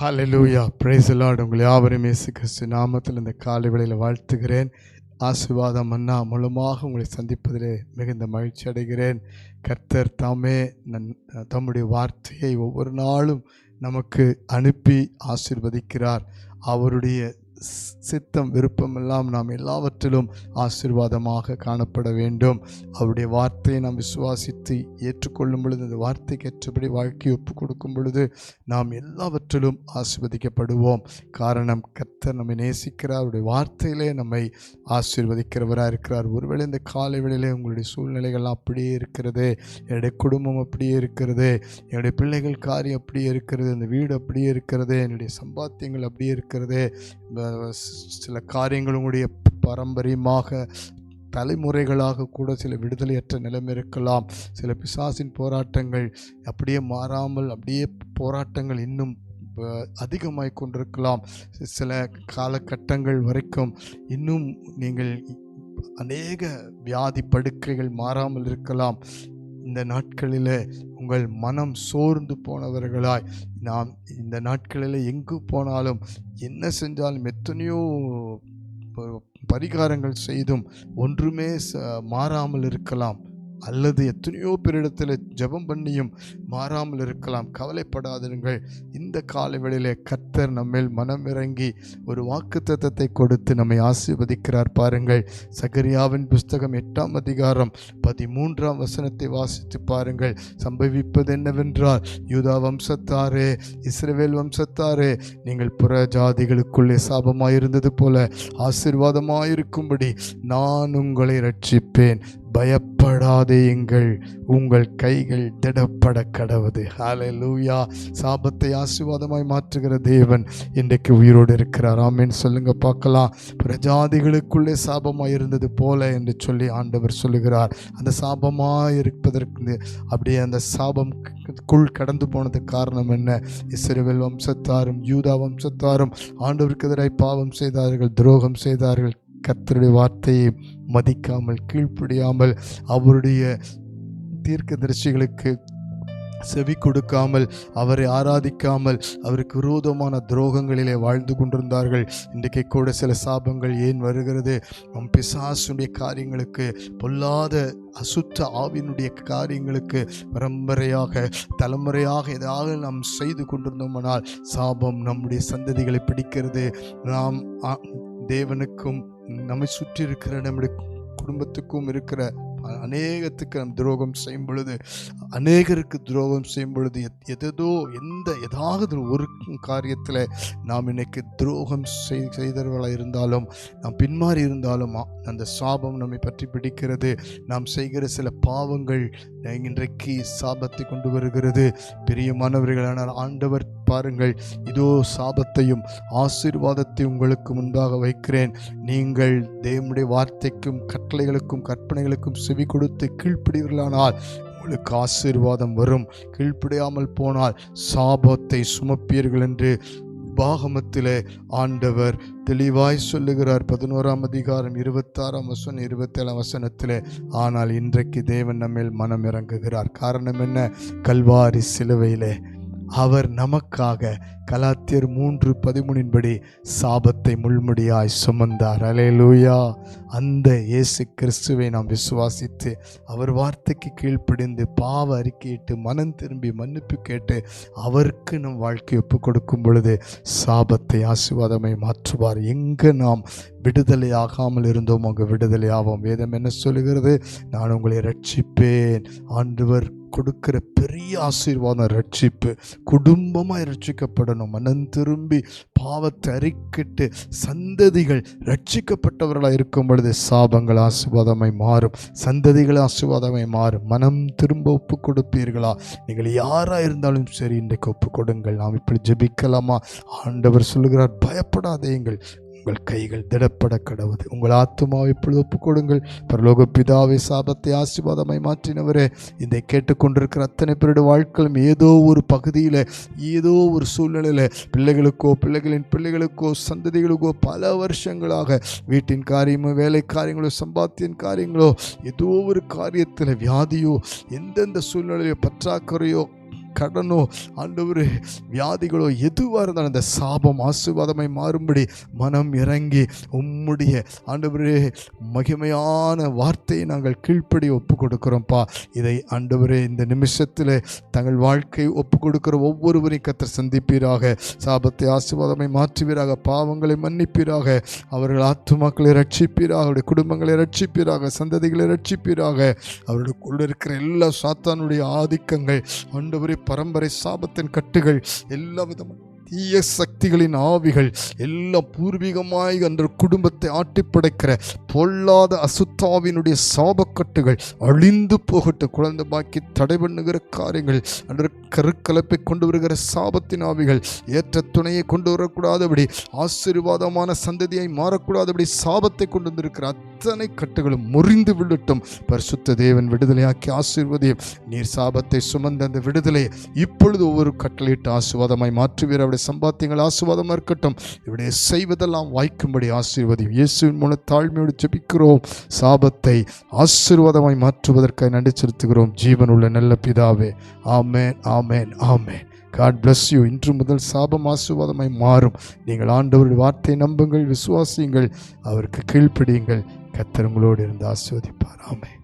Hallelujah, praise the Lord. உங்கள் யாவரையும் இயேசு கிறிஸ்து நாமத்தில் இந்த காலை வேளையில் வாழ்த்துகிறேன். ஆசீர்வாதம் மன்னா மூலமாக உங்களை சந்திப்பதிலே மிகுந்த மகிழ்ச்சி அடைகிறேன். கர்த்தர் தாமே தம்முடைய வார்த்தையை ஒவ்வொரு நாளும் நமக்கு அனுப்பி ஆசீர்வதிக்கிறார். அவருடைய சித்தம் விருப்பமெல்லாம் நாம் எல்லாவற்றிலும் ஆசீர்வாதமாக காணப்பட வேண்டும். அவருடைய வார்த்தையை நாம் விசுவாசித்து ஏற்றுக்கொள்ளும் பொழுது, அந்த வார்த்தைக்கு ஏற்றபடி வாழ்க்கையை ஒப்புக் கொடுக்கும் பொழுது நாம் எல்லாவற்றிலும் ஆசீர்வதிக்கப்படுவோம். காரணம், கர்த்தர் நம்மை நேசிக்கிறார். அவருடைய வார்த்தையிலே நம்மை ஆசீர்வதிக்கிறவராக இருக்கிறார். ஒருவேளை இந்த காலை வேளையிலே உங்களுடைய சூழ்நிலைகள்லாம் அப்படியே இருக்கிறது, என்னுடைய குடும்பம் அப்படியே இருக்கிறது, என்னுடைய பிள்ளைகள் காரியம் அப்படியே இருக்கிறது, இந்த வீடு அப்படியே இருக்கிறது, என்னுடைய சம்பாத்தியங்கள் அப்படியே இருக்கிறது, சில காரியங்கள் உங்களுடைய பாரம்பரியமாக தலைமுறைகளாக கூட சில விடுதலையற்ற நிலைமை இருக்கலாம். சில பிசாசின் போராட்டங்கள் அப்படியே மாறாமல் அப்படியே போராட்டங்கள் இன்னும் அதிகமாய் கொண்டிருக்கலாம். சில காலகட்டங்கள் வரைக்கும் இன்னும் நீங்கள் அநேக வியாதி படுக்கைகள் மாறாமல் இருக்கலாம். இந்த நாட்களில் உங்கள் மனம் சோர்ந்து போனவர்களாய், நாம் இந்த நாட்களில் எங்கு போனாலும் என்ன செஞ்சாலும் எத்தனையோ பரிகாரங்கள் செய்தும் ஒன்றுமே மாறாமல் இருக்கலாம். அல்லது எத்தனையோ பேரிடத்தில் ஜெபம் பண்ணியும் மாறாமல் இருக்கலாம். கவலைப்படாதீர்கள். இந்த காலவெளியிலே கர்த்தர் நம்மேல் மனம் இறங்கி ஒரு வாக்குத்தத்தத்தை கொடுத்து நம்மை ஆசீர்வதிக்கிறார். பாருங்கள், சகரியாவின் புஸ்தகம் 8ஆம் அதிகாரம் 13ஆம் வசனத்தை வாசித்து பாருங்கள். சம்பவிப்பது என்னவென்றால், யூதா வம்சத்தாரே, இஸ்ரவேல் வம்சத்தாரே, நீங்கள் புற ஜாதிகளுக்குள்ளே சாபமாயிருந்தது போல ஆசீர்வாதமாயிருக்கும்படி நான் உங்களை ரட்சிப்பேன். பயப்படாதேயுங்கள், உங்கள் கைகள் திடப்பட கடவுது. ஹல்லேலூயா. சாபத்தை ஆசீர்வாதமாய் மாற்றுகிற தேவன் இன்றைக்கு உயிரோடு இருக்கிறார். ஆமென் சொல்லுங்க பார்க்கலாம். பிரஜாதிகளுக்குள்ளே சாபமாய் இருந்தது போல என்று சொல்லி ஆண்டவர் சொல்லுகிறார். அந்த சாபமாய் இருப்பதற்கு, அப்படியே அந்த சாபம்குள் கடந்து போனதுக்கு காரணம் என்ன? இஸ்ரவேல் வம்சத்தாரும் யூதா வம்சத்தாரும் ஆண்டவருக்கு எதிராய் பாவம் செய்தார்கள், துரோகம் செய்தார்கள். கர்த்தருடைய வார்த்தையை மதிக்காமல், கீழ்ப்படியாமல், அவருடைய தீர்க்கதரிசிகளுக்கு செவி கொடுக்காமல், அவரை ஆராதிக்காமல், அவருக்கு விரோதமான துரோகங்களிலே வாழ்ந்து கொண்டிருந்தார்கள். இன்றைக்கு கூட சில சாபங்கள் ஏன் வருகிறது? நம் பிசாசுடைய காரியங்களுக்கு, பொல்லாத அசுத்த ஆவியினுடைய காரியங்களுக்கு பரம்பரையாக தலைமுறையாக ஏதாவது நாம் செய்து கொண்டிருந்தோமானால் சாபம் நம்முடைய சந்ததிகளை பிடிக்கிறது. நாம் தேவனுக்கும் நம்மை சுற்றி இருக்கிற நம்முடைய குடும்பத்துக்கும் இருக்கிற அநேகத்துக்கு நம் துரோகம் செய்யும் பொழுது, அநேகருக்கு துரோகம் செய்யும் பொழுது, ஏதாவது ஒரு காரியத்தில் நாம் இன்னைக்கு துரோகம் செய்தவர்களாக இருந்தாலும், நாம் பின்மாறி இருந்தாலும், அந்த சாபம் நம்மை பற்றி பிடிக்கிறது. நாம் செய்கிற சில பாவங்கள் இன்றைக்கு சாபத்தை கொண்டு வருகிறது. பிரியமானவர்களான ஆண்டவர் பாருங்கள், இதோ சாபத்தையும் ஆசீர்வாதத்தையும் உங்களுக்கு முன்பாக வைக்கிறேன். நீங்கள் தேவனுடைய வார்த்தைக்கும் கட்டளைகளுக்கும் கற்பனைகளுக்கும் செவி கொடுத்து கீழ்ப்படிவீர்களானால் உங்களுக்கு ஆசீர்வாதம் வரும். கீழ்ப்படியாமல் போனால் சாபத்தை சுமப்பீர்கள் என்று பாகமத்திலே ஆண்டவர் தெளிவாய் சொல்லுகிறார். 11ஆம் அதிகாரம் 26ஆம் வசனம் 27ஆம் வசனத்திலே. ஆனால் இன்றைக்கு தேவன் நம்மேல் மனம் இறங்குகிறார். காரணம் என்ன? கல்வாரி சிலுவையிலே அவர் நமக்காக கலாத்தியர் 3:13 சாபத்தை முள்முடியாய் சுமந்தார். அல்லேலூயா. அந்த இயேசு கிறிஸ்துவை நாம் விசுவாசித்து அவர் வார்த்தைக்கு கீழ்ப்படிந்து பாவ அறிக்கையிட்டு மனம் திரும்பி மன்னிப்பு கேட்டு அவருக்கு நம் வாழ்க்கையை ஒப்பு கொடுக்கும் பொழுது சாபத்தை ஆசீர்வாதமாய் மாற்றுவார். எங்கே நாம் விடுதலை ஆகாமல் இருந்தோம், அங்கே விடுதலை ஆவோம். வேதம் என்ன சொல்லுகிறது? நான் உங்களை ரட்சிப்பேன். ஆண்டவர் கொடுக்கிற பெரிய ஆசீர்வாதம் ரட்சிப்பு. குடும்பமாக ரட்சிக்கப்படணும். மனம் திரும்பி பாவத்தை அறிக்கிட்டு சந்ததிகள் ரட்சிக்கப்பட்டவர்களாக இருக்கும் பொழுது சாபங்கள் ஆசீர்வாதமாய் மாறும், சந்ததிகள் ஆசீர்வாதமாய் மாறும். மனம் திரும்ப ஒப்பு கொடுப்பீர்களா? நீங்கள் யாராக இருந்தாலும் சரி, இன்றைக்கு ஒப்பு கொடுங்கள். நாம் இப்படி ஜெபிக்கலாமா? ஆண்டவர் சொல்லுகிறார், பயப்படாதேங்கள், உங்கள் கைகள் திடப்பட கடவுது. உங்கள் ஆத்துமாவை இப்பொழுது ஒப்புக் கொடுங்கள். பரலோக பிதாவை, சாபத்தை ஆசீர்வாதமாய் மாற்றினவரே, இதை கேட்டுக்கொண்டிருக்கிற அத்தனை பேருடைய வாழ்க்கையிலும் ஏதோ ஒரு பகுதியில், ஏதோ ஒரு சூழ்நிலையில் பிள்ளைகளுக்கோ பிள்ளைகளின் பிள்ளைகளுக்கோ சந்ததிகளுக்கோ பல வருஷங்களாக வீட்டின் காரியமோ வேலை காரியங்களோ சம்பாத்தியின் காரியங்களோ ஏதோ ஒரு காரியத்தில் வியாதியோ எந்தெந்த சூழ்நிலையோ பற்றாக்குறையோ கடனோ ஆண்டவரே வியாதிகளோ எதுவாக இருந்தாலும் அந்த சாபம் ஆசீர்வாதமாய் மாறும்படி மனம் இறங்கி உம்முடைய ஆண்டவரே மகிமையான வார்த்தையை நாங்கள் கீழ்ப்படி ஒப்பு கொடுக்கிறோம்ப்பா. இதை ஆண்டவரே இந்த நிமிஷத்தில் தங்கள் வாழ்க்கை ஒப்பு கொடுக்கிற ஒவ்வொருவரையும் கர்த்தர் சந்திப்பீராக. சாபத்தை ஆசீர்வாதமாய் மாற்றுவீராக. பாவங்களை மன்னிப்பீராக. அவர்கள் ஆத்துமாக்களை ரட்சிப்பீராக. அவருடைய குடும்பங்களை ரட்சிப்பீராக. சந்ததிகளை ரட்சிப்பீராக. அவர்களுக்குள்ள இருக்கிற எல்லா சாத்தானுடைய ஆதிக்கங்கள் ஆண்டவரே பரம்பரை சாபத்தின் கட்டுகள் எல்லா விதமான தீய சக்திகளின் ஆவிகள் எல்லாம் பூர்வீகமாய் அந்த குடும்பத்தை ஆட்டிப்படைக்கிற பொல்லாத அசுத்தாவினுடைய சாபக்கட்டுகள் அழிந்து போகட்டும். குழந்தை பாக்கி தடை பண்ணுகிற காரியங்கள் அன்று கருக்கலப்பை கொண்டு வருகிற சாபத்தின் ஆவிகள் ஏற்ற துணையை கொண்டு வரக்கூடாதபடி ஆசீர்வாதமான சந்ததியை மாறக்கூடாதபடி சாபத்தை கொண்டு வந்திருக்கிற அத்தனை கட்டுகளும் முறிந்து விடட்டும். பரிசுத்த தேவன் விடுதலையாக்கி ஆசீர்வதியும். நீர் சாபத்தை சுமந்த அந்த விடுதலையை இப்பொழுது ஒவ்வொரு கட்டளையிட்டு ஆசீர்வாதமாய் மாற்றுவீர். அவருடைய சம்பாத்தியங்கள் ஆசீர்வாதமாக இருக்கட்டும். இவருடைய செய்வதெல்லாம் வாய்க்கும்படி ஆசீர்வதியும். இயேசுவின் மூலம் தாழ்மையோடு ஜெபிக்கிறோம். சாபத்தை ஆசீர்வாதமாய் மாற்றுவதற்காக நன்றி செலுத்துகிறோம் ஜீவனுள்ள நல்ல பிதாவே. ஆமென், ஆமென், ஆமென். God bless you. இன்று முதல் சாபம் ஆசீர்வாதமாய் மாறும். நீங்கள் ஆண்டவருடைய வார்த்தையை நம்புங்கள், விசுவாசியுங்கள், அவருக்கு கீழ்ப்படியுங்கள். கர்த்தர் உங்களோடு இருந்து ஆசீர்வதிப்பார். ஆமென்.